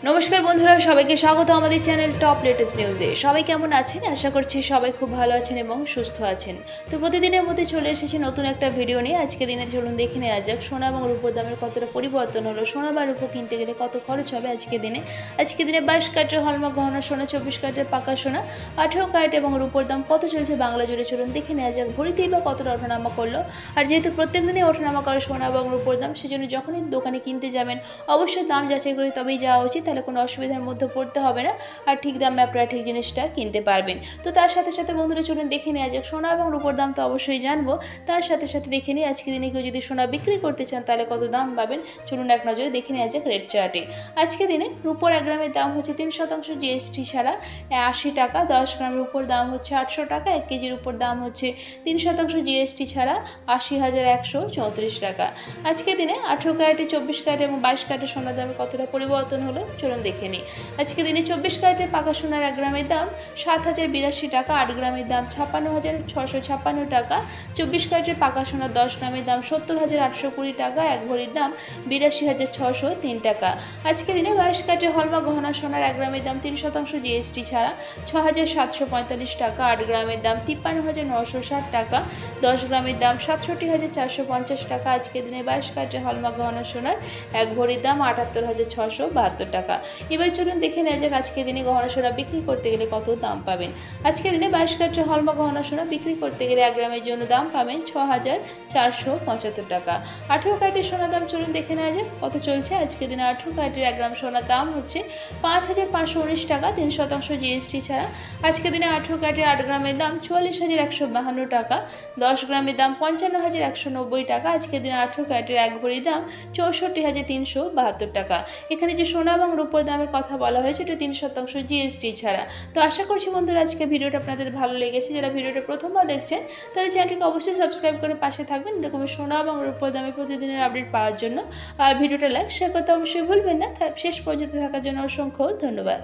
নমস্কার বন্ধুরা, সবাইকে স্বাগত আমাদের চ্যানেল টপ লেটেস্ট নিউজে। সবাই কেমন আছেন? আশা করছি সবাই খুব ভালো আছেন এবং সুস্থ আছেন। তো প্রতিদিনের মধ্যে চলে এসেছি নতুন একটা ভিডিও নিয়ে। আজকে দিনে চলুন দেখে নেওয়া যাক সোনা এবং রূপোর দামের কতটা পরিবর্তন হলো, সোনা বা রূপো কিনতে গেলে কত খরচ হবে আজকে দিনে। 22 ক্যারেটের হলমার্ক গহনা সোনা, 24 ক্যারেটের পাকা সোনা, 18 ক্যারেট এবং রূপোর দাম কত চলছে বাংলা জুড়ে চলুন দেখে নেওয়া যাক। ঘড়িতেই বা কতটা ওঠানামা করলো। আর যেহেতু প্রত্যেক দিনই ওঠানামা করে সোনা এবং রূপোর দাম, সেজন্য যখনই দোকানে কিনতে যাবেন অবশ্যই দাম যাচাই করে তবেই যাওয়া উচিত, তাহলে কোনো অসুবিধার মধ্যে পড়তে হবে না আর ঠিক দামে আপনারা ঠিক জিনিসটা কিনতে পারবেন। তো তার সাথে সাথে বন্ধুরা চলুন দেখে নেওয়া যাক সোনা এবং রূপোর দাম তো অবশ্যই জানবো, তার সাথে সাথে দেখে নিই আজকে দিনে কেউ যদি সোনা বিক্রি করতে চান তাহলে কত দাম পাবেন। চলুন এক নজরে দেখে নেওয়া যাক রেট চার্টে। আজকে দিনে রূপোর 1 গ্রামের দাম হচ্ছে 3% জিএসটি ছাড়া 80 টাকা, 10 গ্রাম রূপোর দাম হচ্ছে 800 টাকা, 1 কেজির উপর দাম হচ্ছে 3% জিএসটি ছাড়া 80,134 টাকা। আজকে দিনে 18 ক্যারেটে, 24 ক্যারেট এবং 22 ক্যারেটের সোনার দামে কতটা পরিবর্তন হলো চলুন দেখে নিই। আজকে দিনে 24 ক্যারেটের পাকা সোনার 1 গ্রামের দাম 7,082 টাকা, 8 গ্রামের দাম 56,656 টাকা, 24 ক্যারেটের পাকা সোনার 10 গ্রামের দাম 70,820 টাকা, 1 ভরির দাম 82,603 টাকা। আজকে দিনে 22 ক্যারেটের হলমার্ক গহনা সোনার 1 গ্রামের দাম 3% জিএসটি ছাড়া 6,745 টাকা, 8 গ্রামের দাম 53,960 টাকা, 10 গ্রামের দাম 67,450 টাকা। আজকে দিনে 22 ক্যারেটের হলমার্ক গহনা সোনার 1 ভরির দাম 78,672 টাকা। এবার চলুন দেখে নেওয়া যাক আজকে দিনে গহনা সোনা বিক্রি করতে গেলে কত দাম পাবেন। আজকে দিনে 22 ক্যারেটের হলমার্ক গহনা সোনা বিক্রি করতে গেলে 1 গ্রামের জন্য দাম পাবেন 6,475 টাকা। 18 ক্যারেটের সোনার দাম চলুন দেখে নেওয়া যাক কত চলছে। আজকে দিনে 18 ক্যারেটের 1 গ্রাম সোনার দাম হচ্ছে 5,519 টাকা, 3% জিএসটি ছাড়া। আজকে দিনে 18 ক্যারেটের 8 গ্রামের দাম 44,152 টাকা, 10 গ্রামের দাম 55,190 টাকা। আজকে দিনে 18 ক্যারেটের 1 ভরির দাম 64,372 টাকা। এখানে যে সোনা এবং রূপোর দামের কথা বলা হয়েছে এটা 3% জিএসটি ছাড়া। তো আশা করছি বন্ধুরা আজকে ভিডিওটা আপনাদের ভালো লেগেছে। যারা ভিডিওটা প্রথমবার দেখছেন তাদের চ্যানেলটিকে অবশ্যই সাবস্ক্রাইব করে পাশে থাকবেন এরকম সোনা এবং রূপোর দামে প্রতিদিনের আপডেট পাওয়ার জন্য। আর ভিডিওটা লাইক শেয়ার করতে অবশ্যই ভুলবেন না। শেষ পর্যন্ত থাকার জন্য অসংখ্য ধন্যবাদ।